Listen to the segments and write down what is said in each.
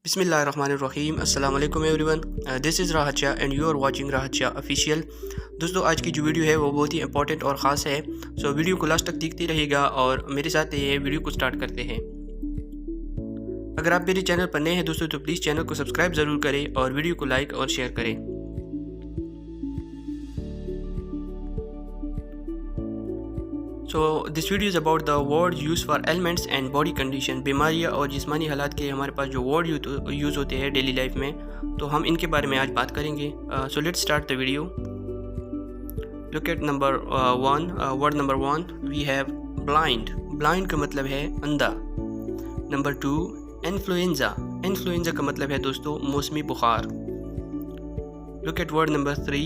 बिस्मिल्लाहिर्रहमानिर्रहीम अस्सलाम वालेकुम everyone. This is Rahat Shah and you are watching Rahat Shah official. दोस्तों, आज की जो वीडियो है वो बहुत ही इंपॉर्टेंट और ख़ास है। सो वीडियो को लास्ट तक देखते रहिएगा और मेरे साथ ये वीडियो को स्टार्ट करते हैं। अगर आप मेरे चैनल पर नए हैं दोस्तों तो प्लीज़ चैनल को सब्सक्राइब ज़रूर करें और वीडियो को लाइक और शेयर करें। So this video is about the word use for elements and body condition. बीमारियाँ और जिस्मानी हालात के हमारे पास जो वर्ड यूज़ होते हैं डेली लाइफ में, तो हम इनके बारे में आज बात करेंगे। So let's start the video. Look at number one. Word number one we have blind. Blind का मतलब है अंधा। Number two influenza. इन्फ्लुएंजा का मतलब है दोस्तों मौसमी बुखार। Look at word number three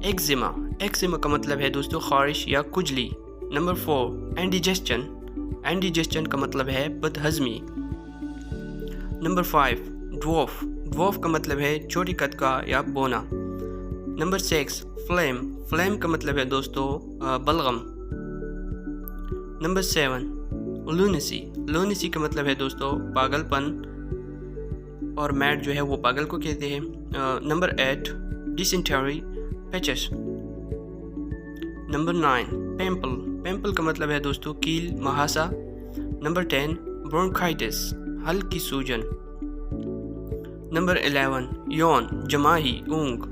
eczema. Eczema का मतलब है दोस्तों खारिश या खुजली। Number four indigestion. इंडिजेशन का मतलब है बदहजमी। Number five dwarf. ड्वार्फ का मतलब है छोटी कद का या बोना। Number six flame. फ्लेम का मतलब है दोस्तों बलगम। Number seven lunacy. लूनेसी का मतलब है दोस्तों पागलपन, और मैड जो है वो पागल को कहते हैं। Number eight dysentery patches. Number nine pimple. Pimple का मतलब है दोस्तों कील, महासा। नंबर 10 ब्रोंकाइटिस, हल्की सूजन। नंबर 11 यौन, जमाही, ऊंग।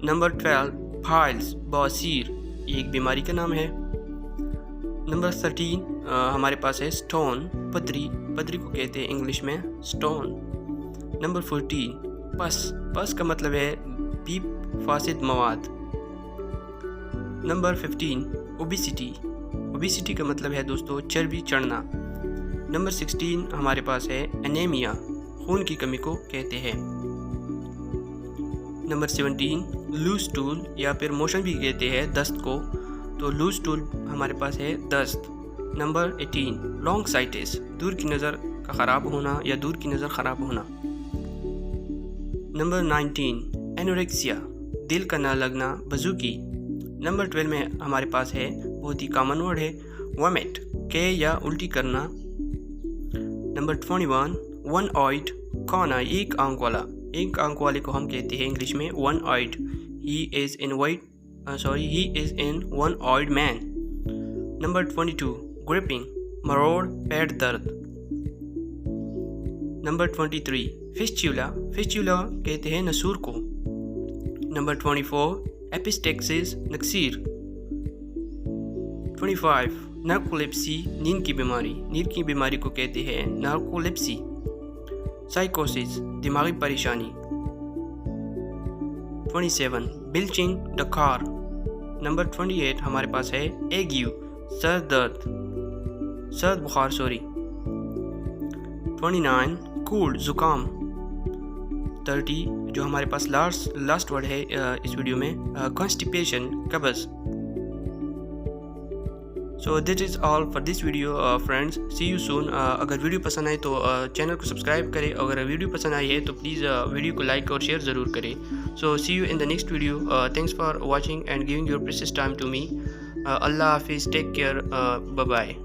नंबर 12 फाइल्स, बवासीर, ये एक बीमारी का नाम है। नंबर 13 हमारे पास है स्टोन, पथरी। पथरी को कहते हैं इंग्लिश में स्टोन। नंबर 14 पस। पस का मतलब है पीप, फासिद मवाद। Number 15 obesity. ओबिसिटी का मतलब है दोस्तों चर्बी चढ़ना। नंबर 16 हमारे पास है एनीमिया, खून की कमी को कहते हैं। नंबर 17 लूज स्टूल या फिर मोशन भी कहते हैं दस्त को, तो लूज स्टूल हमारे पास है दस्त। नंबर 18 लॉन्ग साइटिस, दूर की नज़र का ख़राब होना या दूर की नज़र ख़राब होना। नंबर 19 एनोरेक्सिया, दिल का न लगना, बजूकी। नंबर 12 में हमारे पास है बहुत ही कॉमन वर्ड है वॉमिट, के या उल्टी करना। नंबर 21 वन ऑइड कौना, एक आंख वाला। एक आंख वाले को हम कहते हैं इंग्लिश में one ऑइड। He is in one ऑइड man. Number 22 gripping, मरोड़, पेट दर्द। Number 23 fistula. फिस्चुला कहते हैं नसूर को। Number 24 epistaxis, नक्सीर। 25 नार्कोलेप्सी, नींद की बीमारी। नींद की बीमारी को कहते हैं नार्कोलेप्सी। साइकोसिस, दिमागी परेशानी। 27 बिल्चिंग, डकार। नंबर 28 हमारे पास है एग्यू, सर दर्द, सर्द बुखार 29 कोल्ड, जुकाम। 30 जो हमारे पास लास्ट वर्ड है इस वीडियो में कॉन्स्टिपेशन, कब्ज़। So this is all for this video friends, see you soon. अगर वीडियो पसंद आए तो चैनल को सब्सक्राइब करें। अगर वीडियो पसंद आई है तो प्लीज़ वीडियो को लाइक और शेयर ज़रूर करें। So see you in the next video. Thanks for watching and giving your precious time to me. अल्लाह हाफिज़, टेक केयर, बाय बाय।